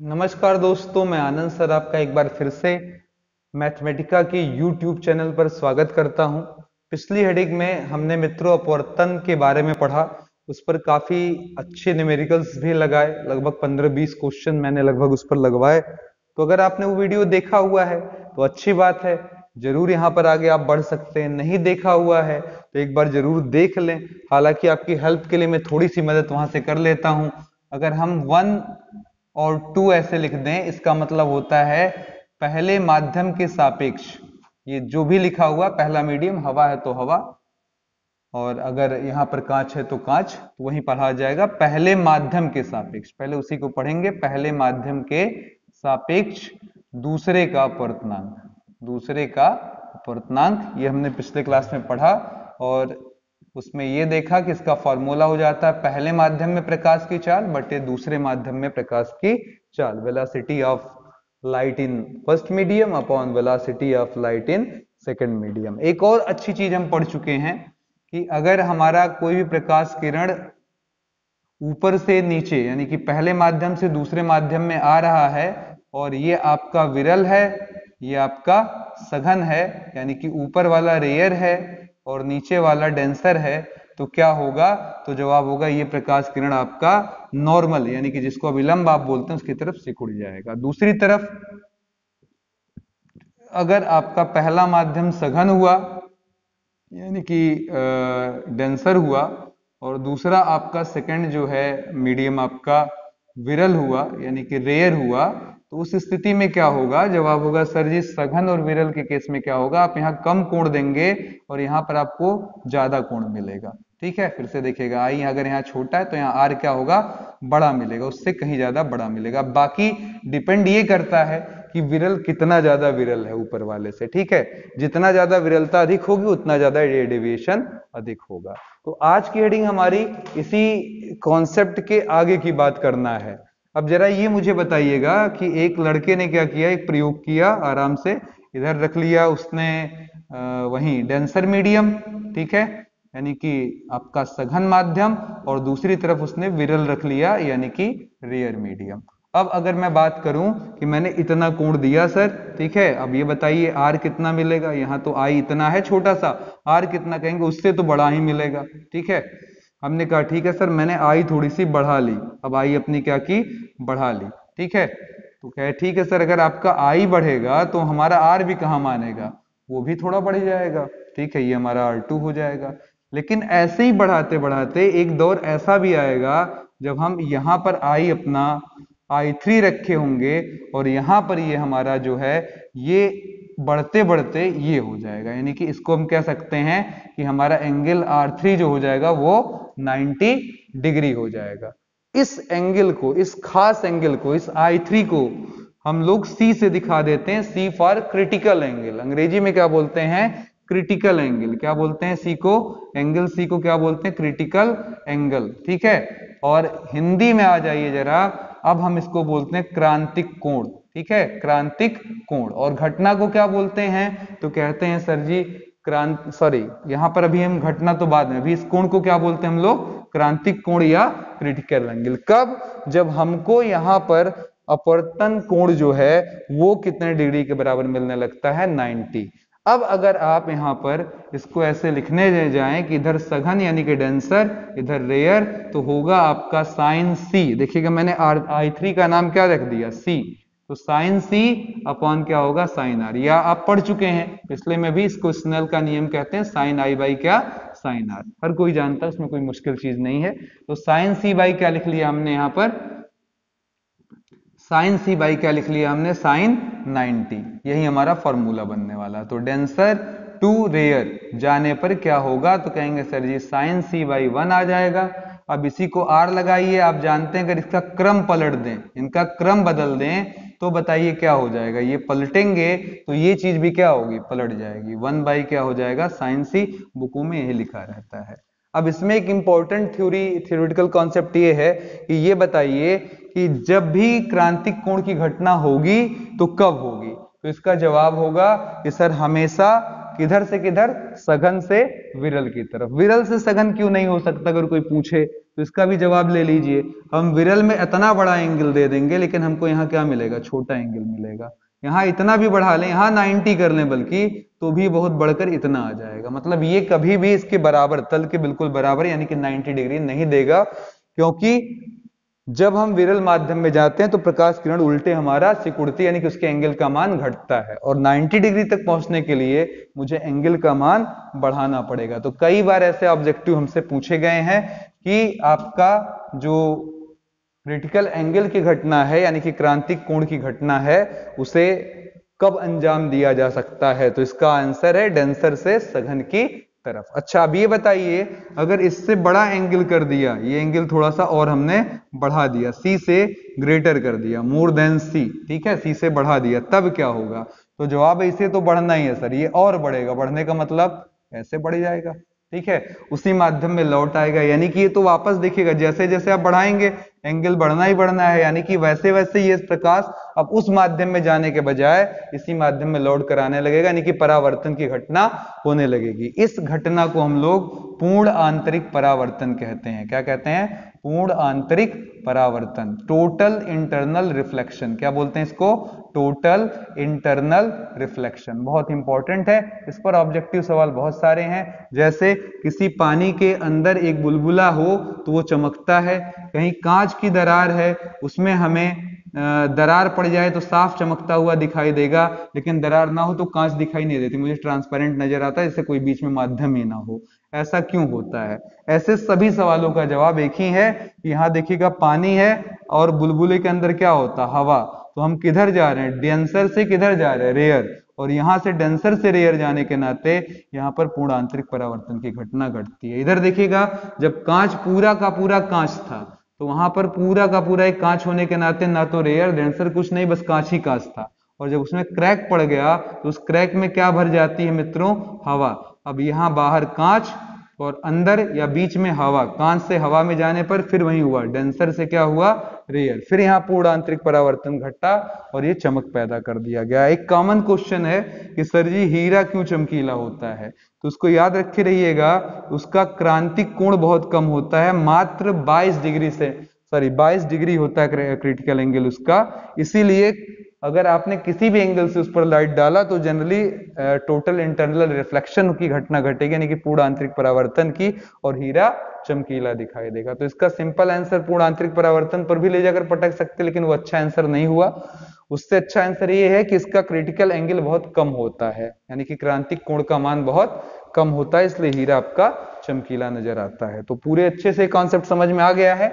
नमस्कार दोस्तों, मैं आनंद सर आपका एक बार फिर से मैथमेटिका के YouTube चैनल पर स्वागत करता हूं। पिछली हेडिंग में हमने मित्रों अपवर्तन के बारे में पढ़ा। उस पर काफी अच्छे न्यूमेरिकल्स भी लगाए, लगभग 15-20 क्वेश्चन मैंने लगभग उस पर लगवाए। तो अगर आपने वो वीडियो देखा हुआ है तो अच्छी बात है, जरूर यहाँ पर आगे आप बढ़ सकते हैं। नहीं देखा हुआ है तो एक बार जरूर देख लें। हालांकि आपकी हेल्प के लिए मैं थोड़ी सी मदद वहां से कर लेता हूं। अगर हम 1 और 2 ऐसे लिख दें, इसका मतलब होता है पहले माध्यम के सापेक्ष। ये जो भी लिखा हुआ, पहला मीडियम हवा है तो हवा, और अगर यहाँ पर कांच है तो कांच, तो वहीं पढ़ा जाएगा पहले माध्यम के सापेक्ष। पहले उसी को पढ़ेंगे, पहले माध्यम के सापेक्ष दूसरे का अपवर्तनांक। दूसरे का अपवर्तनांक ये हमने पिछले क्लास में पढ़ा, और उसमें ये देखा कि इसका फॉर्मूला हो जाता है पहले माध्यम में प्रकाश की चाल बटे दूसरे माध्यम में प्रकाश की चाल, velocity of light in first medium upon velocity of light in second medium. एक और अच्छी चीज हम पढ़ चुके हैं कि अगर हमारा कोई भी प्रकाश किरण ऊपर से नीचे यानी कि पहले माध्यम से दूसरे माध्यम में आ रहा है, और ये आपका विरल है, ये आपका सघन है, यानी कि ऊपर वाला रेयर है और नीचे वाला डेंसर है, तो क्या होगा? तो जवाब होगा ये प्रकाश किरण आपका नॉर्मल यानी कि जिसको अभिलंब आप बोलते हैं उसकी तरफ सिकुड़ जाएगा। दूसरी तरफ अगर आपका पहला माध्यम सघन हुआ यानी कि डेंसर हुआ, और दूसरा आपका सेकंड जो है मीडियम आपका विरल हुआ यानी कि रेयर हुआ, तो उस स्थिति में क्या होगा? जवाब होगा सर जी सघन और विरल के केस में क्या होगा, आप यहाँ कम कोण देंगे और यहाँ पर आपको ज्यादा कोण मिलेगा। ठीक है, फिर से देखिएगा, आई अगर यहाँ छोटा है तो यहाँ आर क्या होगा? बड़ा मिलेगा, उससे कहीं ज्यादा बड़ा मिलेगा। बाकी डिपेंड ये करता है कि विरल कितना ज्यादा विरल है ऊपर वाले से। ठीक है, जितना ज्यादा विरलता अधिक होगी उतना ज्यादा डेविएशन अधिक होगा। तो आज की हेडिंग हमारी इसी कॉन्सेप्ट के आगे की बात करना है। अब जरा ये मुझे बताइएगा कि एक लड़के ने क्या किया, एक प्रयोग किया, आराम से इधर रख लिया उसने वहीं डेंसर मीडियम, ठीक है, यानी कि आपका सघन माध्यम, और दूसरी तरफ उसने विरल रख लिया यानी कि रेयर मीडियम। अब अगर मैं बात करूं कि मैंने इतना कोण दिया सर, ठीक है, अब ये बताइए आर कितना मिलेगा? यहाँ तो आई इतना है छोटा सा, आर कितना कहेंगे? उससे तो बड़ा ही मिलेगा। ठीक है, हमने कहा ठीक है सर, मैंने आई थोड़ी सी बढ़ा ली। अब आई अपनी क्या की? बढ़ा ली। ठीक है, तो कहे ठीक है सर, अगर आपका आई बढ़ेगा तो हमारा आर भी कहाँ मानेगा? वो भी थोड़ा बढ़ जाएगा। ठीक है, ये हमारा R2 हो जाएगा। लेकिन ऐसे ही बढ़ाते बढ़ाते एक दौर ऐसा भी आएगा जब हम यहाँ पर आई अपना I3 रखे होंगे, और यहाँ पर ये हमारा जो है ये बढ़ते बढ़ते ये हो जाएगा, यानी कि इसको हम कह सकते हैं कि हमारा एंगल R3 जो हो जाएगा वो 90 डिग्री हो जाएगा। इस एंगल को, इस खास एंगल को, इस I3 को हम लोग C से दिखा देते हैं, C फॉर क्रिटिकल एंगल। अंग्रेजी में क्या बोलते हैं? Critical angle. क्या बोलते हैं C को? एंगल C को क्या बोलते हैं? Critical angle. ठीक है, और हिंदी में आ जाइए जरा, अब हम इसको बोलते हैं क्रांतिक कोण। ठीक है, क्रांतिक कोण। और घटना को क्या बोलते हैं? तो कहते हैं सर जी यहाँ पर अभी हम घटना तो बाद में, अभी इस कोण को क्या बोलते हैं हम लोग? क्रांतिक कोण या क्रिटिकल एंगल। कब? जब हमको यहाँ पर अपवर्तन कोण जो है वो कितने डिग्री के बराबर मिलने लगता है? 90। अब अगर आप यहाँ पर इसको ऐसे लिखने जाएं कि इधर सघन यानी कि डेंसर, इधर रेयर, तो होगा आपका साइन सी। देखिएगा मैंने I3 का नाम क्या रख दिया? C। तो साइन सी अपॉन क्या होगा? Sine r. या आप पढ़ चुके हैं पिछले में भी, इसको स्नेल का नियम कहते हैं, साइन आई बाई क्या? Sine r. हर कोई जानता है, उसमें कोई मुश्किल चीज नहीं है। तो साइन सी बाई क्या लिख लिया हमने यहाँ पर? साइन सी बाई क्या लिख लिया हमने? साइन 90। यही हमारा फॉर्मूला बनने वाला। तो डेंसर टू रेयर जाने पर क्या होगा? तो कहेंगे sir ji sine c by 1 आ जाएगा। अब इसी को आर लगाइए। आप जानते हैं अगर इसका क्रम पलट दें, इनका क्रम बदल दें, तो बताइए क्या हो जाएगा? ये पलटेंगे तो ये चीज भी क्या होगी? पलट जाएगी। 1 बाई क्या हो जाएगा? साइन सी। बुकों में यही लिखा रहता है। अब इसमें एक इंपॉर्टेंट थ्योरेटिकल कॉन्सेप्ट ये है कि ये बताइए कि जब भी क्रांतिक कोण की घटना होगी तो कब होगी? तो इसका जवाब होगा कि सर हमेशा किधर से किधर? सघन से विरल की तरफ। विरल से सघन क्यों नहीं हो सकता अगर कोई पूछे? तो इसका भी जवाब ले लीजिए। हम विरल में इतना बड़ा एंगल दे देंगे, लेकिन हमको यहाँ क्या मिलेगा, छोटा एंगल मिलेगा। यहाँ इतना भी बढ़ा लें, यहाँ 90 कर लें बल्कि, तो भी बहुत बढ़कर इतना आ जाएगा। मतलब ये कभी भी इसके बराबर, तल के बिल्कुल बराबर यानी कि 90 डिग्री नहीं देगा, क्योंकि जब हम विरल माध्यम में जाते हैं तो प्रकाश किरण उल्टे हमारा सिकुड़ती, यानी कि उसके एंगल का मान घटता है, और 90 डिग्री तक पहुंचने के लिए मुझे एंगल का मान बढ़ाना पड़ेगा। तो कई बार ऐसे ऑब्जेक्टिव हमसे पूछे गए हैं कि आपका जो क्रिटिकल एंगल की घटना है, यानी कि क्रांतिक कोण की घटना है, उसे कब अंजाम दिया जा सकता है। तो इसका आंसर है डेंसर से सघन की तरफ। अच्छा, अब ये बताइए, अगर इससे बड़ा एंगल कर दिया, ये एंगल थोड़ा सा और हमने बढ़ा दिया, सी से ग्रेटर कर दिया, मोर देन सी, ठीक है, सी से बढ़ा दिया, तब क्या होगा। तो जवाब है इसे तो बढ़ना ही है सर, ये और बढ़ेगा। बढ़ने का मतलब ऐसे बढ़ जाएगा, ठीक है, उसी माध्यम में लौट आएगा, यानी कि ये तो वापस देखिएगा, जैसे जैसे आप बढ़ाएंगे एंगल बढ़ना ही बढ़ना है, यानी कि वैसे वैसे ये प्रकाश अब उस माध्यम में जाने के बजाय इसी माध्यम में लौट कर आने लगेगा, यानी कि परावर्तन की घटना होने लगेगी। इस घटना को हम लोग पूर्ण आंतरिक परावर्तन कहते हैं। क्या कहते हैं, पूर्ण आंतरिक परावर्तन, टोटल इंटरनल रिफ्लेक्शन। क्या बोलते हैं इसको, टोटल इंटरनल रिफ्लेक्शन। बहुत इंपॉर्टेंट है, इस पर ऑब्जेक्टिव सवाल बहुत सारे हैं। जैसे किसी पानी के अंदर एक बुलबुला हो तो वो चमकता है, कहीं कांच की दरार है, उसमें हमें दरार पड़ जाए तो साफ चमकता हुआ दिखाई देगा, लेकिन दरार ना हो तो कांच दिखाई नहीं देती, मुझे ट्रांसपेरेंट नजर आता है, जैसे कोई बीच में माध्यम ही ना हो। ऐसा क्यों होता है। ऐसे सभी सवालों का जवाब एक ही है। यहाँ देखिएगा पानी है और बुलबुले के अंदर क्या होता, हवा, तो हम किधर जा रहे हैं, डेंसर से किधर जा रहे हैं, रेयर, और यहां से डेंसर से रेयर जाने के नाते यहाँ पर पूर्ण आंतरिक परावर्तन की घटना घटती है। इधर देखिएगा, जब कांच पूरा का पूरा कांच था तो वहां पर पूरा का पूरा एक कांच होने के नाते ना तो रेयर डेंसर कुछ नहीं, बस कांच ही कांच था, और जब उसमें क्रैक पड़ गया तो उस क्रैक में क्या भर जाती है मित्रों, हवा। अब यहाँ बाहर कांच और अंदर या बीच में हवा, कांच से हवा में जाने पर फिर वही हुआ, डेंसर से क्या हुआ, रेयर, फिर यहाँ पूर्ण आंतरिक परावर्तन घटा और ये चमक पैदा कर दिया गया। एक कॉमन क्वेश्चन है कि सर जी हीरा क्यों चमकीला होता है, तो उसको याद रखे रहिएगा, उसका क्रांतिक कोण बहुत कम होता है, मात्र 22 डिग्री से, सॉरी 22 डिग्री होता है क्रिटिकल एंगल उसका। इसीलिए अगर आपने किसी भी एंगल से उस पर लाइट डाला तो जनरली टोटल इंटरनल रिफ्लेक्शन की घटना घटेगी, यानी कि पूर्ण आंतरिक परावर्तन की, और हीरा चमकीला दिखाई देगा। तो इसका सिंपल आंसर पूर्ण आंतरिक परावर्तन पर भी ले जाकर पटक सकते, लेकिन वो अच्छा आंसर नहीं हुआ। उससे अच्छा आंसर ये है कि इसका क्रिटिकल एंगल बहुत कम होता है, यानी कि क्रांतिक कोण का मान बहुत कम होता है, इसलिए हीरा आपका चमकीला नजर आता है। तो पूरे अच्छे से कॉन्सेप्ट समझ में आ गया है,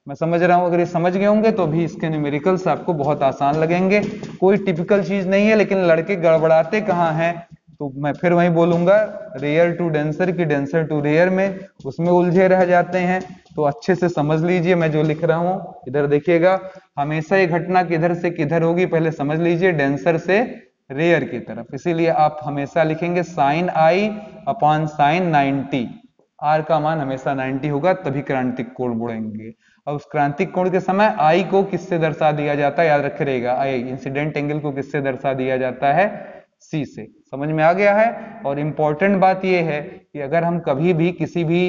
मैं समझ रहा हूं। अगर ये समझ गए होंगे तो भी इसके न्यूमेरिकल्स आपको बहुत आसान लगेंगे। कोई टिपिकल चीज नहीं है, लेकिन लड़के गड़बड़ाते कहाँ हैं, तो मैं फिर वही बोलूंगा, रेयर टू डेंसर की डेंसर टू रेयर में उसमें उलझे रह जाते हैं। तो अच्छे से समझ लीजिए मैं जो लिख रहा हूं, इधर देखिएगा, हमेशा ये घटना किधर से किधर होगी पहले समझ लीजिए, डेंसर से रेयर की तरफ। इसीलिए आप हमेशा लिखेंगे sine i upon sine 90, r का मान हमेशा 90 होगा, तभी क्रांतिक कोण मुड़ेंगे। अब उस क्रांतिक कोण के समय आई को किससे दर्शा दिया जाता है, याद रखे रहेगा, आई इंसिडेंट एंगल को किससे दर्शा दिया जाता है, सी से। समझ में आ गया है। और इंपॉर्टेंट बात यह है कि अगर हम कभी भी किसी भी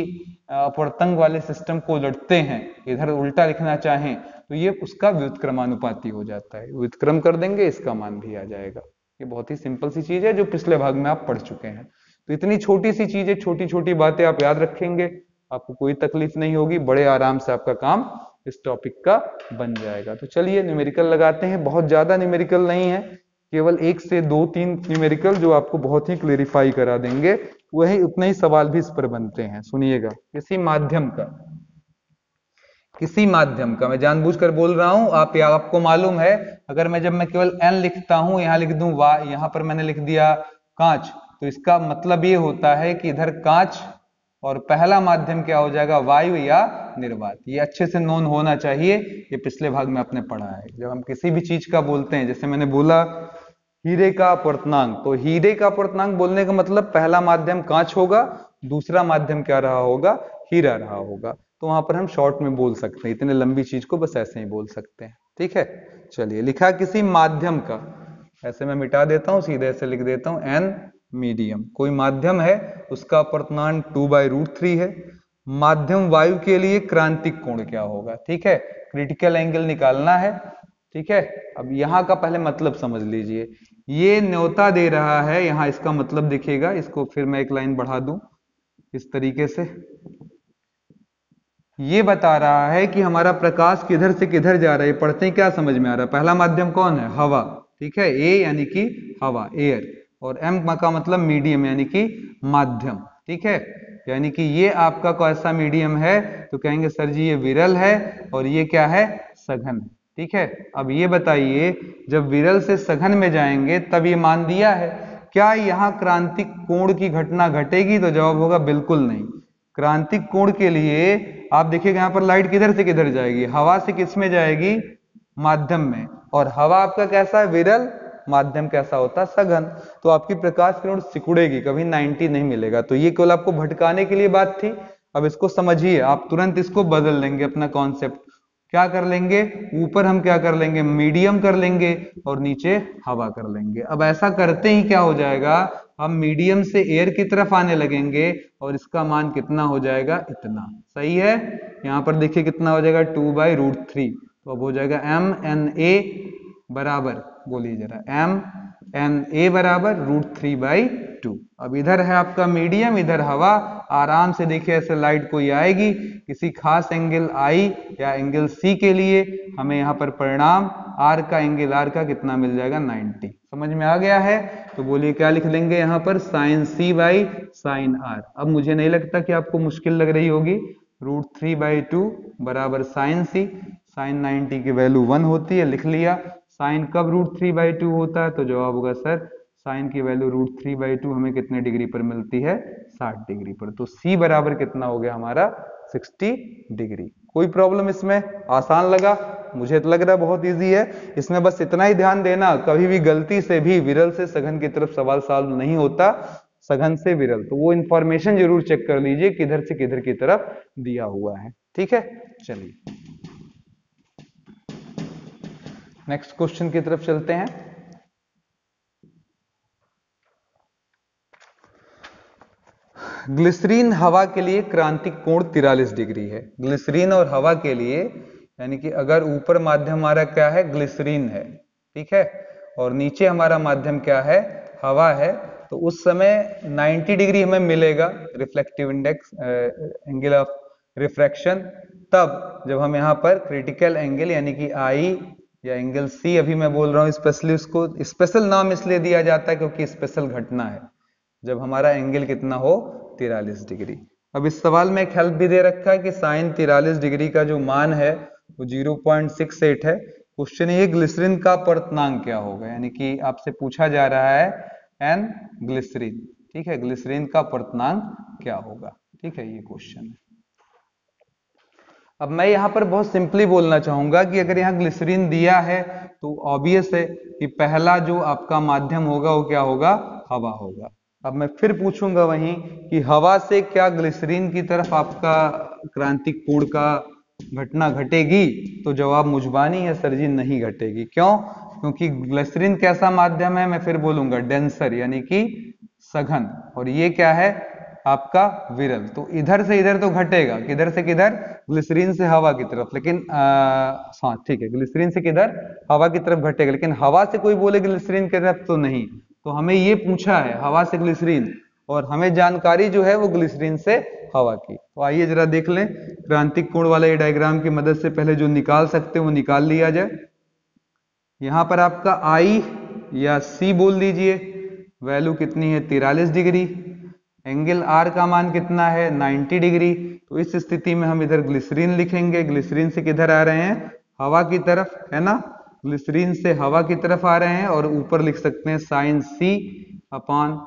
अपवर्तंग वाले सिस्टम को उलटते हैं, इधर उल्टा लिखना चाहें, तो ये उसका व्युत्क्रमानुपाती हो जाता है, व्युत्क्रम कर देंगे इसका मान भी आ जाएगा। ये बहुत ही सिंपल सी चीज है जो पिछले भाग में आप पढ़ चुके हैं। तो इतनी छोटी सी चीजें, छोटी छोटी बातें आप याद रखेंगे, आपको कोई तकलीफ नहीं होगी, बड़े आराम से आपका काम इस टॉपिक का बन जाएगा। तो चलिए न्यूमेरिकल लगाते हैं। बहुत ज्यादा न्यूमेरिकल नहीं है, केवल 1 से 2-3 न्यूमेरिकल जो आपको बहुत ही क्लेरिफाई करा देंगे, वही उतने ही सवाल भी इस पर बनते हैं। सुनिएगा, किसी माध्यम का मैं जानबूझकर बोल रहा हूं, आपको मालूम है, अगर मैं जब मैं केवल n लिखता हूं, यहां लिख दूं y, यहां पर मैंने लिख दिया कांच, तो इसका मतलब ये होता है कि इधर कांच और पहला माध्यम क्या हो जाएगा, वायु या निर्वात। ये अच्छे से नोन होना चाहिए, ये पिछले भाग में आपने पढ़ा है। जब हम किसी भी चीज का बोलते हैं, जैसे मैंने बोला हीरे का अपवर्तनांक, तो हीरे का अपवर्तनांक बोलने का मतलब पहला माध्यम कांच होगा, दूसरा माध्यम क्या रहा होगा, हीरा रहा होगा। तो वहां पर हम शॉर्ट में बोल सकते हैं, इतने लंबी चीज को बस ऐसे ही बोल सकते हैं, ठीक है। चलिए, लिखा किसी माध्यम का, ऐसे मैं मिटा देता हूं, सीधे ऐसे लिख देता हूं, एन मीडियम, कोई माध्यम है, उसका अपवर्तनांक 2/√3 है, माध्यम वायु के लिए क्रांतिक कोण क्या होगा। ठीक है, क्रिटिकल एंगल निकालना है। ठीक है, अब यहां का पहले मतलब समझ लीजिए। ये न्योता दे रहा है, यहां इसका मतलब दिखेगा, इसको फिर मैं एक लाइन बढ़ा दूं इस तरीके से। ये बता रहा है कि हमारा प्रकाश किधर से किधर जा रहा है, पढ़ते ही क्या समझ में आ रहा है। पहला माध्यम कौन है, हवा। ठीक है, ए यानी कि हवा, एयर, और एम का मतलब मीडियम यानी कि माध्यम। ठीक है, यानी कि ये आपका कैसा मीडियम है, तो कहेंगे सर जी ये विरल है, और ये क्या है, सघन। ठीक है, अब ये बताइए जब विरल से सघन में जाएंगे तब ये मान दिया है, क्या यहाँ क्रांतिक कोण की घटना घटेगी, तो जवाब होगा बिल्कुल नहीं। क्रांतिक कोण के लिए आप देखिएगा यहाँ पर लाइट किधर से किधर जाएगी, हवा से किस में जाएगी, माध्यम में, और हवा आपका कैसा है, विरल, माध्यम कैसा होता है, सघन। तो आपकी प्रकाश किरण सिकुड़ेगी, कभी 90 नहीं मिलेगा। तो ये केवल आपको भटकाने के लिए बात थी। अब इसको समझिए, आप तुरंत इसको बदल लेंगे अपना कॉन्सेप्ट। क्या कर लेंगे, ऊपर हम क्या कर लेंगे, मीडियम कर लेंगे, और नीचे हवा कर लेंगे। अब ऐसा करते ही क्या हो जाएगा, हम मीडियम से एयर की तरफ आने लगेंगे, और इसका मान कितना हो जाएगा, इतना। सही है, यहाँ पर देखिए कितना हो जाएगा, 2/√3। तो अब हो जाएगा MNA बराबर, बोलिए जरा, MNA बराबर √3/2। अब इधर है आपका मीडियम, इधर हवा। आराम से देखिए, ऐसे लाइट कोई आएगी किसी खास एंगल I या एंगल C के लिए, हमें यहाँ पर परिणाम R का, एंगल R का कितना मिल जाएगा, 90। समझ में आ गया है, तो बोलिए क्या लिख लेंगे यहाँ पर, sin C/sin R। अब मुझे नहीं लगता कि आपको मुश्किल लग रही होगी। √3/2 बराबर sin C, sin 90 की वैल्यू 1 होती है, लिख लिया। साइन कब √3/2 होता है, तो जवाब होगा सर साइन की वैल्यू √3/2 हमें कितने डिग्री पर मिलती है, 60 डिग्री पर। तो C बराबर कितना हो गया हमारा, 60 डिग्री। कोई प्रॉब्लम इसमें, आसान लगा, मुझे तो लग रहा है बहुत इजी है। इसमें बस इतना ही ध्यान देना, कभी भी गलती से भी विरल से सघन की तरफ सवाल सॉल्व नहीं होता, सघन से विरल। तो वो इंफॉर्मेशन जरूर चेक कर लीजिए किधर से किधर की तरफ दिया हुआ है। ठीक है, चलिए नेक्स्ट क्वेश्चन की तरफ चलते हैं। ग्लिसरीन हवा के लिए क्रांतिक कोण 43 डिग्री है। ग्लिसरीन और हवा के लिए, यानी कि अगर ऊपर माध्यम हमारा क्या है, ग्लिसरीन है, ठीक है, और नीचे हमारा माध्यम क्या है, हवा है, तो उस समय 90 डिग्री हमें मिलेगा reflective index, angle of refraction, तब जब हम यहाँ पर क्रिटिकल एंगल यानी कि I या एंगल C, अभी मैं बोल रहा हूँ स्पेशली, उसको स्पेशल नाम इसलिए दिया जाता है क्योंकि स्पेशल घटना है, जब हमारा एंगल कितना हो, 43 डिग्री। अब इस सवाल में एक हेल्प भी दे रखा है कि साइन 43 डिग्री का जो मान है वो 0.68 है। क्वेश्चन ये, ग्लिसरीन का अपवर्तनांक क्या होगा, यानी कि आपसे पूछा जा रहा है एन ग्लिसरीन। ठीक है, ग्लिसरीन का अपवर्तनांक क्या होगा, ठीक है, ये क्वेश्चन है। अब मैं यहाँ पर बहुत सिंपली बोलना चाहूंगा कि अगर यहाँ ग्लिसरीन दिया है तो ऑब्वियस है कि पहला जो आपका माध्यम होगा वो क्या होगा, हवा होगा। अब मैं फिर पूछूंगा वहीं कि हवा से क्या ग्लिसरीन की तरफ आपका क्रांतिक कोण का घटना घटेगी, तो जवाब मुजबानी है सर जी, नहीं घटेगी। क्यों, क्योंकि ग्लिसरीन कैसा माध्यम है, मैं फिर बोलूंगा डेंसर यानी कि सघन, और ये क्या है आपका विरल। तो इधर से इधर तो घटेगा, किधर से किधर, ग्लिसरीन से हवा की तरफ, लेकिन हाँ ठीक है, ग्लिसरीन से किधर, हवा की तरफ घटेगा, लेकिन हवा से कोई बोले ग्लिसरीन की तरफ तो नहीं। तो हमें ये पूछा है हवा से ग्लिसरीन, और हमें जानकारी जो है वो ग्लिसरीन से हवा की। तो आइए जरा देख लें, क्रांतिक कोण वाले ये डायग्राम की मदद से पहले जो निकाल सकते हैं वो निकाल लिया जाए। यहां पर आपका I या C बोल दीजिए, वैल्यू कितनी है, 43 डिग्री, एंगल R का मान कितना है, 90 डिग्री। तो इस स्थिति में हम इधर ग्लिसरीन लिखेंगे, ग्लिसरीन से किधर आ रहे हैं, हवा की तरफ, है ना, ग्लिसरीन से हवा की तरफ आ रहे हैं, और ऊपर लिख सकते हैं साइन C अपॉन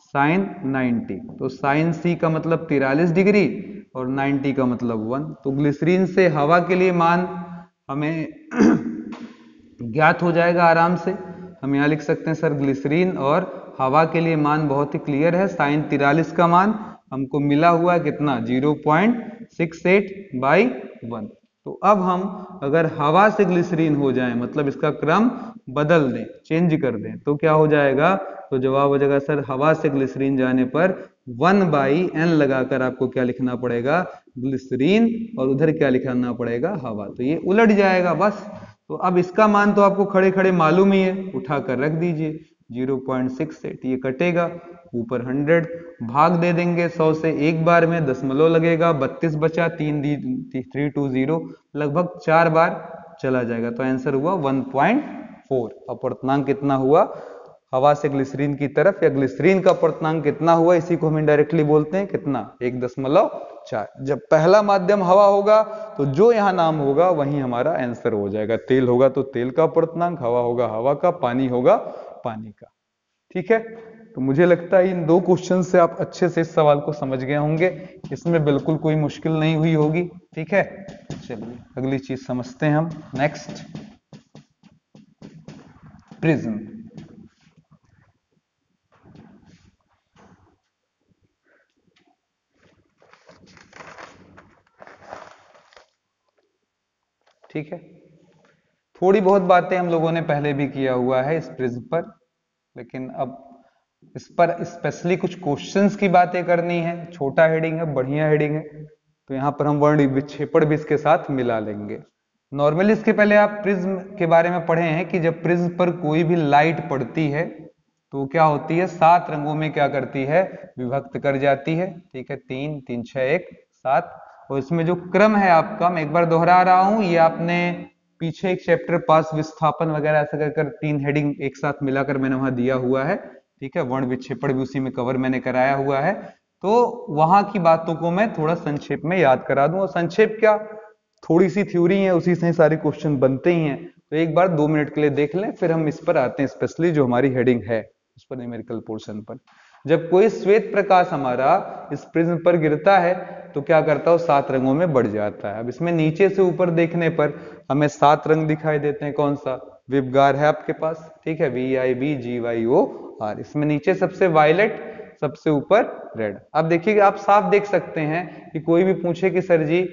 साइन 90। तो साइन C का मतलब 43 डिग्री और 90 का मतलब 1। तो ग्लिसरीन से हवा के लिए मान हमें ज्ञात हो जाएगा आराम से। हम यहाँ लिख सकते हैं सर ग्लिसरीन और हवा के लिए मान बहुत ही क्लियर है, साइन 43 का मान हमको मिला हुआ है कितना, 0.68/1। तो अब हम अगर हवा से ग्लिसरीन हो जाए, मतलब इसका क्रम बदल दें, चेंज कर दें, तो क्या हो जाएगा, तो जवाब हो जाएगा सर हवा से ग्लिसरीन जाने पर 1/n लगाकर आपको क्या लिखना पड़ेगा, ग्लिसरीन, और उधर क्या लिखना पड़ेगा, हवा। तो ये उलट जाएगा बस। तो अब इसका मान तो आपको खड़े खड़े मालूम ही है, उठाकर रख दीजिए। 0.68 ये कटेगा, ऊपर 100, भाग दे देंगे 100 से एक बार में, दशमलव लगेगा, 32 बचा, 320, लगभग 4 बार चला जाएगा। तो आंसर हुआ 1.4। अपर्तनांक कितना हुआ हवा से ग्लिसरीन की तरफ, या ग्लिसरीन का अपर्तनांक कितना हुआ, इसी को हम इनडायरेक्टली बोलते हैं कितना, 1.4। जब पहला माध्यम हवा होगा तो जो यहाँ नाम होगा वही हमारा आंसर हो जाएगा। तेल होगा तो तेल का अपर्तनांक, हवा होगा हवा का, पानी होगा पानी का। ठीक है, तो मुझे लगता है इन 2 क्वेश्चन से आप अच्छे से इस सवाल को समझ गए होंगे, इसमें बिल्कुल कोई मुश्किल नहीं हुई होगी। ठीक है, चलिए अगली चीज समझते हैं हम। Next, prism. ठीक है, थोड़ी बहुत बातें हम लोगों ने पहले भी किया हुआ है इस प्रिज्म पर, लेकिन अब इस पर स्पेशली कुछ क्वेश्चंस की बातें करनी है। छोटा हेडिंग है, बढ़िया हेडिंग है, तो यहाँ पर हम वर्ण विक्षेपण भी इसके साथ मिला लेंगे। नॉर्मली इसके पहले आप प्रिज्म के बारे में पढ़े हैं कि जब प्रिज्म पर कोई भी लाइट पड़ती है तो क्या होती है, 7 रंगों में क्या करती है, विभक्त कर जाती है। ठीक है, 3 3 6 1 7। और इसमें जो क्रम है आपका, मैं एक बार दोहरा रहा हूं, ये आपने पीछे एक चैप्टर पास विस्थापन वगैरह ऐसा कर 3 हेडिंग एक साथ मिलाकर मैंने वहां दिया हुआ है। ठीक है, वर्ण विक्षेपण भी उसी में कवर मैंने कराया हुआ है, तो वहां की बातों को मैं थोड़ा संक्षेप में याद करा दूं। और संक्षेप क्या, थोड़ी सी थ्योरी है, उसी से सारे क्वेश्चन बनते ही हैं, तो एक बार 2 मिनट के लिए देख लें, फिर हम इस पर आते हैं, स्पेशली जो हमारी हेडिंग है उस पर, न्यूमेरिकल पोर्शन पर। जब कोई श्वेत प्रकाश हमारा इस प्रिज्म पर गिरता है तो क्या करता है, 7 रंगों में बढ़ जाता है। अब इसमें नीचे से ऊपर देखने पर हमें 7 रंग दिखाई देते हैं। कौन सा, विबगार है आपके पास। ठीक है, VIBGYOR। इसमें नीचे सबसे वायलेट, सबसे ऊपर रेड। अब देखिएगा, आप साफ देख सकते हैं कि कोई भी पूछे कि सर जी,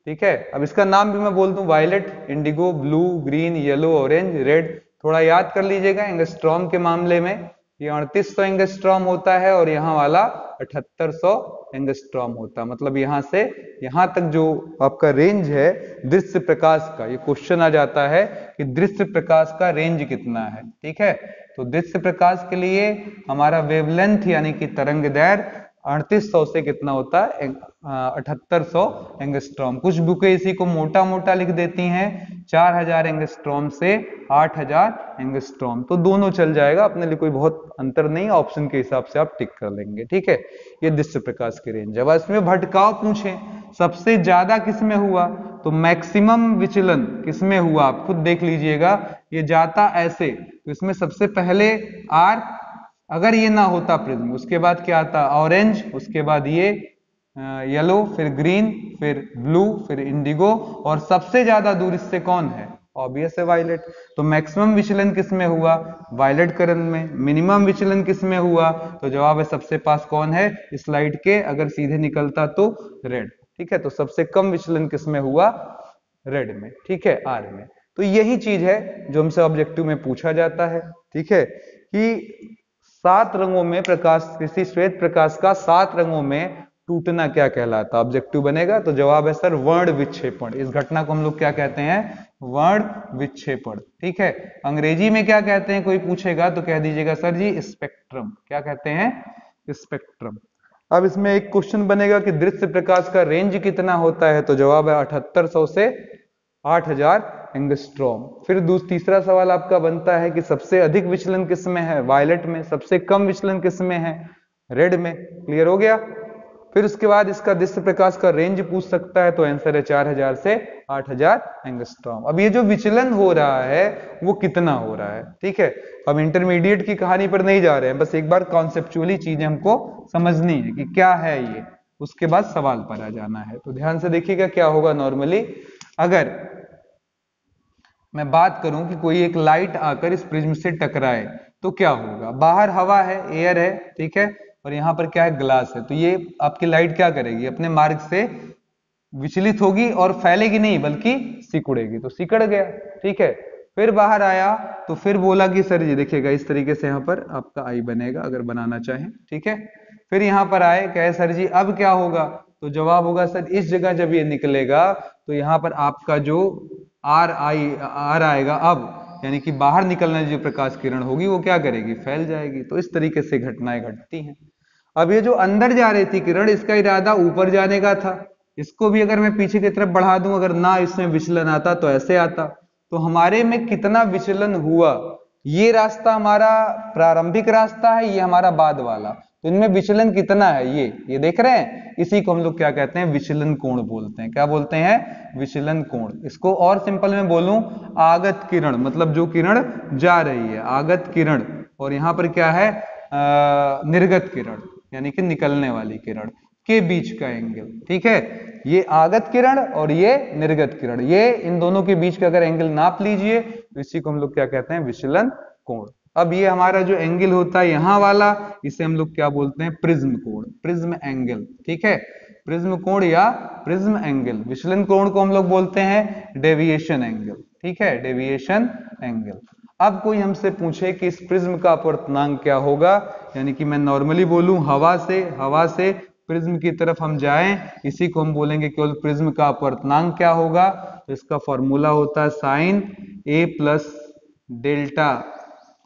ठीक है, अब इसका नाम भी मैं बोल दूं, violet, indigo, blue, green, yellow, orange, red. थोड़ा याद कर लीजिएगा, एंगस्ट्रॉम के मामले में ये 3800 एंगस्ट्रॉम होता है और यहाँ वाला 7800 एंगस्ट्रॉम होता है। मतलब यहाँ से यहाँ तक जो आपका रेंज है दृश्य प्रकाश का, ये क्वेश्चन आ जाता है कि दृश्य प्रकाश का रेंज कितना है। ठीक है, तो दृश्य प्रकाश के लिए हमारा वेवलेंथ यानी कि तरंग दैर्घ्य 3800 से कितना होता है, 7800 एंगस्ट्रॉम। कुछ बुकें इसी को मोटा मोटा लिख देती हैं, 4000 एंगस्ट्रॉम से 8000 एंगस्ट्रॉम। तो दोनों चल जाएगा, अपने लिए कोई बहुत अंतर नहीं, ऑप्शन के हिसाब से आप टिक कर लेंगे। ठीक है, ये दृश्य प्रकाश की रेंज है। अब इसमें भटकाव पूछे सबसे ज्यादा किसमें हुआ, तो मैक्सिमम विचलन किसमें हुआ, आप खुद देख लीजिएगा। ये जाता ऐसे, तो इसमें सबसे पहले आर, अगर ये ना होता प्रिज्म, उसके बाद क्या आता, ऑरेंज, उसके बाद ये येलो, फिर ग्रीन, फिर ब्लू, फिर इंडिगो, और सबसे ज्यादा दूर इससे कौन है, ऑब्वियस है वायलेट। तो मैक्सिमम विचलन किसमें हुआ, वायलेट करण में। मिनिमम विचलन किसमें हुआ, तो जवाब है सबसे पास कौन है स्लाइड के, अगर सीधे निकलता तो रेड। ठीक है, तो सबसे कम विचलन किसमें हुआ, रेड में। ठीक है, आर में। तो यही चीज है जो हमसे ऑब्जेक्टिव में पूछा जाता है। ठीक है, कि 7 रंगों में प्रकाश, किसी श्वेत प्रकाश का 7 रंगों में टूटना क्या कहलाता, ऑब्जेक्टिव बनेगा। तो जवाब है सर वर्ण विक्षेपण। इस घटना को हम लोग क्या कहते हैं, वर्ण विक्षेपण। ठीक है, अंग्रेजी में क्या कहते हैं, कोई पूछेगा तो कह दीजिएगा सर जी स्पेक्ट्रम। क्या कहते हैं, स्पेक्ट्रम। अब इसमें एक क्वेश्चन बनेगा कि दृश्य प्रकाश का रेंज कितना होता है, तो जवाब है 7800 से 8000 एंगस्ट्रॉम। फिर तीसरा सवाल आपका बनता है कि सबसे अधिक विचलन किसमें है, वायलेट में। सबसे कम विचलन किसमें है, रेड में। क्लियर हो गया। फिर उसके बाद इसका दृश्य प्रकाश का रेंज पूछ सकता है, तो आंसर है 4000 से 8000 एंगस्ट्रॉम। अब ये जो विचलन हो रहा है वो कितना हो रहा है। ठीक है, हम इंटरमीडिएट की कहानी पर नहीं जा रहे हैं, बस एक बार कॉन्सेप्चुअली चीजें हमको समझनी है कि क्या है ये, उसके बाद सवाल पर आ जाना है। तो ध्यान से देखिएगा क्या होगा। नॉर्मली अगर मैं बात करूं कि कोई एक लाइट आकर इस प्रिज्म से टकराए तो क्या होगा, बाहर हवा है, एयर है, ठीक है, और यहाँ पर क्या है, ग्लास है। तो ये आपकी लाइट क्या करेगी, अपने मार्ग से विचलित होगी और फैलेगी नहीं बल्कि सिकुड़ेगी। तो सिकड़ गया। ठीक है, फिर बाहर आया तो फिर बोला कि सर जी देखिएगा, इस तरीके से यहाँ पर आपका आई बनेगा अगर बनाना चाहें। ठीक है, फिर यहाँ पर आए, कहे सर जी अब क्या होगा, तो जवाब होगा सर इस जगह जब ये निकलेगा तो यहाँ पर आपका जो आर आएगा अब, यानी कि बाहर निकलने जो प्रकाश किरण होगी वो क्या करेगी, फैल जाएगी। तो इस तरीके से घटनाएं घटती हैं। अब ये जो अंदर जा रही थी किरण, इसका इरादा ऊपर जाने का था, इसको भी अगर मैं पीछे की तरफ बढ़ा दूं, अगर ना इसमें विचलन आता तो ऐसे आता। तो हमारे में कितना विचलन हुआ, ये रास्ता हमारा प्रारंभिक रास्ता है, ये हमारा बाद वाला, तो इनमें विचलन कितना है ये देख रहे हैं, इसी को हम लोग क्या कहते हैं, विचलन कोण बोलते हैं। क्या बोलते हैं, विचलन कोण। इसको और सिंपल में बोलूं, आगत किरण, मतलब जो किरण जा रही है, आगत किरण, और यहां पर क्या है, निर्गत किरण, यानी कि निकलने वाली किरण के बीच का एंगल। ठीक है, ये आगत किरण और ये निर्गत किरण, ये इन दोनों के बीच का अगर एंगल नाप लीजिए तो इसी को हम लोग क्या कहते हैं, विचलन कोण। अब ये हमारा जो एंगल होता है यहां वाला, इसे हम लोग क्या बोलते हैं, प्रिज्म कोण, प्रिज्म एंगल। ठीक है, प्रिज्म कोण या प्रिज्म एंगल। विचलन कोण को हम लोग बोलते हैं डेविएशन एंगल। ठीक है, डेविएशन एंगल। अब कोई हमसे पूछे कि इस प्रिज्म का अपवर्तनांक क्या होगा, यानी कि मैं नॉर्मली बोलूं हवा से प्रिज्म की तरफ हम जाएं, इसी को हम बोलेंगे केवल प्रिज्म का अपवर्तनांक क्या होगा। तो इसका फॉर्मूला होता है साइन ए प्लस डेल्टा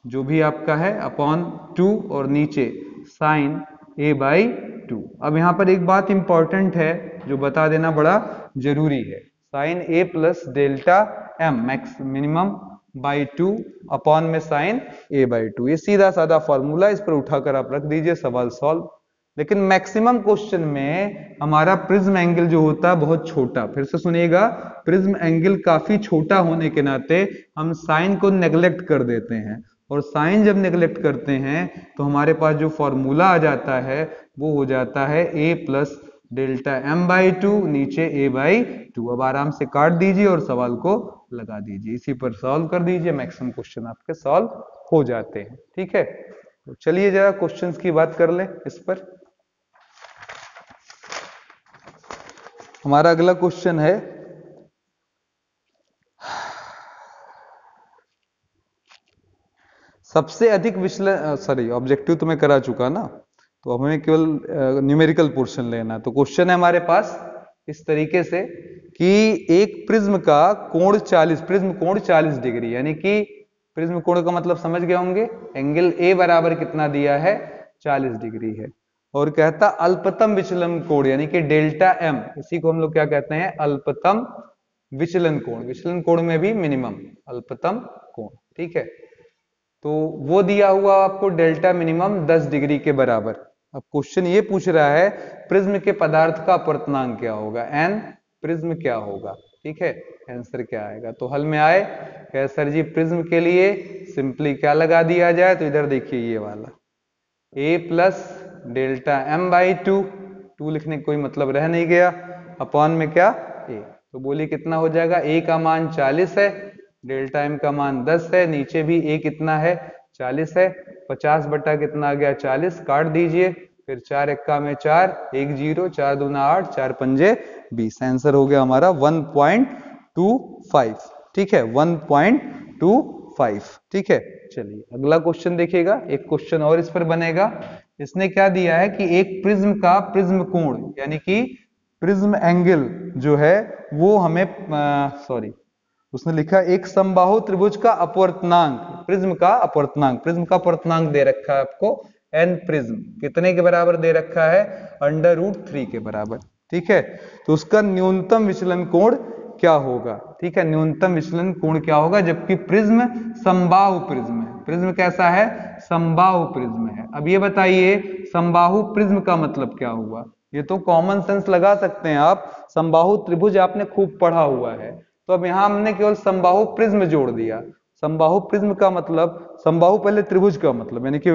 जो भी आपका है अपॉन 2 और नीचे साइन ए बाई 2। अब यहां पर एक बात इंपॉर्टेंट है जो बता देना बड़ा जरूरी है, sine a plus delta m max minimum by 2 upon में साइन ए बाई 2, ये सीधा साधा फॉर्मूला, इस पर उठाकर आप रख दीजिए, सवाल सॉल्व। लेकिन मैक्सिमम क्वेश्चन में हमारा प्रिज्म एंगल जो होता है बहुत छोटा, फिर से सुनिएगा, प्रिज्म एंगल काफी छोटा होने के नाते हम साइन को नेग्लेक्ट कर देते हैं, और साइन जब नेग्लेक्ट करते हैं तो हमारे पास जो फॉर्मूला आ जाता है वो हो जाता है ए प्लस डेल्टा एम बाई 2 नीचे ए बाई 2। अब आराम से काट दीजिए और सवाल को लगा दीजिए, इसी पर सॉल्व कर दीजिए, मैक्सिमम क्वेश्चन आपके सॉल्व हो जाते हैं। ठीक है, तो चलिए जरा क्वेश्चंस की बात कर लें इस पर। हमारा अगला क्वेश्चन है, सबसे अधिक विचलन, सॉरी ऑब्जेक्टिव तो मैं करा चुका ना, तो हमें केवल न्यूमेरिकल पोर्शन लेना है। तो क्वेश्चन है हमारे पास इस तरीके से कि एक प्रिज्म का कोण 40, प्रिज्म कोण 40 डिग्री, यानी कि प्रिज्म कोण का मतलब समझ गए होंगे, एंगल ए बराबर कितना दिया है, 40 डिग्री है, और कहता अल्पतम विचलन कोण यानी कि डेल्टा एम, इसी को हम लोग क्या कहते हैं, अल्पतम विचलन कोण। विचलन कोण में भी मिनिमम अल्पतम कोण। ठीक है, तो वो दिया हुआ आपको डेल्टा मिनिमम 10 डिग्री के बराबर। अब क्वेश्चन ये पूछ रहा है प्रिज्म के पदार्थ का अपवर्तनांक क्या होगा, एन प्रिज्म क्या होगा। ठीक है, आंसर क्या आएगा, तो हल में आए, कहे सर जी प्रिज्म के लिए सिंपली क्या लगा दिया जाए, तो इधर देखिए ये वाला ए प्लस डेल्टा एम बाई 2 लिखने का कोई मतलब रह नहीं गया, अपॉन में क्या ए, तो बोलिए कितना हो जाएगा, ए का मान 40 है, डेल्टा एम का मान 10 है, नीचे भी ए कितना है 40 है, 50 बटा कितना आ गया 40, काट दीजिए, फिर 4 एक्का में 4, 1 0, 4 दूना 8, 4 पंजे 20, आंसर हो गया हमारा 1.25। ठीक है, 1.25। ठीक है, चलिए अगला क्वेश्चन देखिएगा, एक क्वेश्चन और इस पर बनेगा। इसने क्या दिया है कि एक प्रिज्म का प्रिज्म कोण यानी कि प्रिज्म एंगल जो है वो हमें उसने लिखा एक समबाहु त्रिभुज का अपवर्तनांक, प्रिज्म का अपवर्तनांक, प्रिज्म का अपवर्तनांक दे रखा है आपको एन प्रिज्म कितने के बराबर दे रखा है, √3 के बराबर। ठीक है, तो उसका न्यूनतम विचलन कोण क्या होगा। ठीक है, न्यूनतम विचलन कोण क्या होगा, जबकि प्रिज्म समबाहु प्रिज्म है। प्रिज्म कैसा है, समबाहु प्रिज्म है। अब ये बताइए समबाहु प्रिज्म का मतलब क्या हुआ, ये तो कॉमन सेंस लगा सकते हैं आप, समबाहु त्रिभुज आपने खूब पढ़ा हुआ है, तो अब यहां हमने केवल समबाहु प्रिज्म जोड़ दिया। समबाहु प्रिज्म का मतलब, समबाहु पहले त्रिभुज का मतलब यानी कि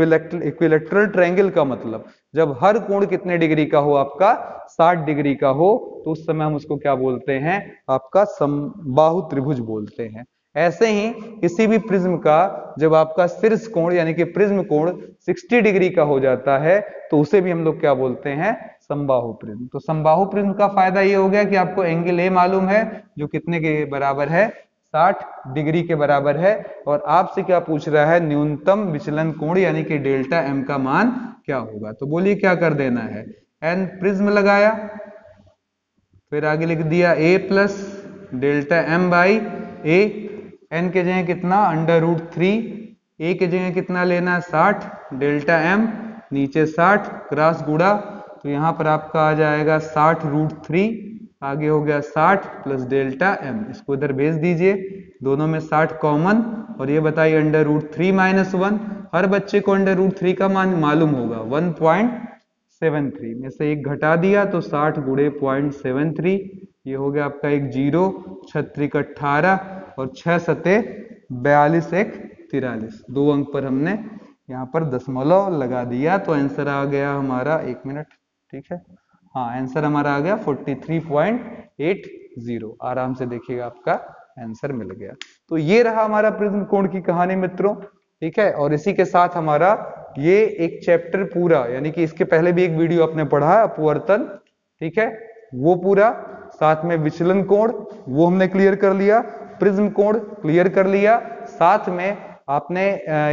इक्विलैटरल ट्रायंगल का मतलब, जब हर कोण कितने डिग्री का हो, आपका 60 डिग्री का हो, तो उस समय हम उसको क्या बोलते हैं, आपका समबाहु त्रिभुज बोलते हैं। ऐसे ही किसी भी प्रिज्म का जब आपका शीर्ष कोण यानी कि प्रिज्म कोण 60 डिग्री का हो जाता है तो उसे भी हम लोग क्या बोलते हैं, समबाहु प्रिज्म। तो समबाहु प्रिज्म का फायदा ये हो गया कि आपको एंगल ए मालूम है जो कितने के बराबर है, 60 डिग्री के बराबर है, और आपसे क्या पूछ रहा है, न्यूनतम विचलन कोण यानी कि डेल्टा एम का मान क्या होगा। तो बोलिए क्या कर देना है, एन प्रिज्म लगाया, फिर आगे लिख दिया a plus delta m by a, n के जगह कितना √3, ए के जगह कितना लेना 60, डेल्टा एम नीचे 60 क्रॉस गुड़ा, तो यहाँ पर आपका आ जाएगा 60√3, आगे हो गया 60 प्लस डेल्टा एम, इसको इधर भेज दीजिए, दोनों में 60 कॉमन, और ये बताइए √3 - 1, हर बच्चे को √3 का मान मालूम होगा 1.73 में से एक घटा दिया तो 60 गुणे 0.73, ये हो गया आपका एक 0, 36 18 और 6 सते 42 एक 43, 2 अंक पर हमने यहाँ पर दशमलव लगा दिया, तो आंसर आ गया हमारा, 1 मिनट, ठीक है, हाँ आंसर हमारा आ गया 43.80, आराम से देखिएगा आपका आंसर मिल गया। तो ये रहा हमारा प्रिज्म कोण की कहानी मित्रों, ठीक है, और इसी के साथ हमारा ये एक चैप्टर पूरा, यानी कि इसके पहले भी एक वीडियो आपने पढ़ा है अपवर्तन, ठीक है, वो पूरा, साथ में विचलन कोण वो हमने क्लियर कर लिया, प्रिज्म कोण क्लियर कर लिया, साथ में आपने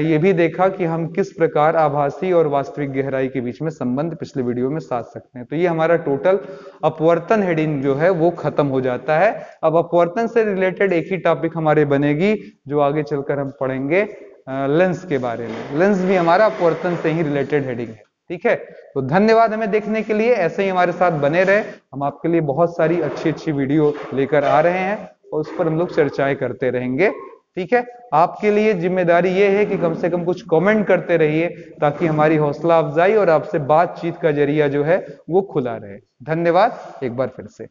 ये भी देखा कि हम किस प्रकार आभासी और वास्तविक गहराई के बीच में संबंध पिछले वीडियो में साध सकते हैं। तो ये हमारा टोटल अपवर्तन हेडिंग जो है वो खत्म हो जाता है। अब अपवर्तन से रिलेटेड एक ही टॉपिक हमारे बनेगी जो आगे चलकर हम पढ़ेंगे लेंस के बारे में। लेंस भी हमारा अपवर्तन से ही रिलेटेड हेडिंग है, ठीक है। तो धन्यवाद हमें देखने के लिए, ऐसे ही हमारे साथ बने रहे, हम आपके लिए बहुत सारी अच्छी वीडियो लेकर आ रहे हैं और उस पर हम लोग चर्चाएं करते रहेंगे, ठीक है। आपके लिए जिम्मेदारी ये है कि कम से कम कुछ कमेंट करते रहिए ताकि हमारी हौसला अफजाई और आपसे बातचीत का जरिया जो है वो खुला रहे। धन्यवाद एक बार फिर से।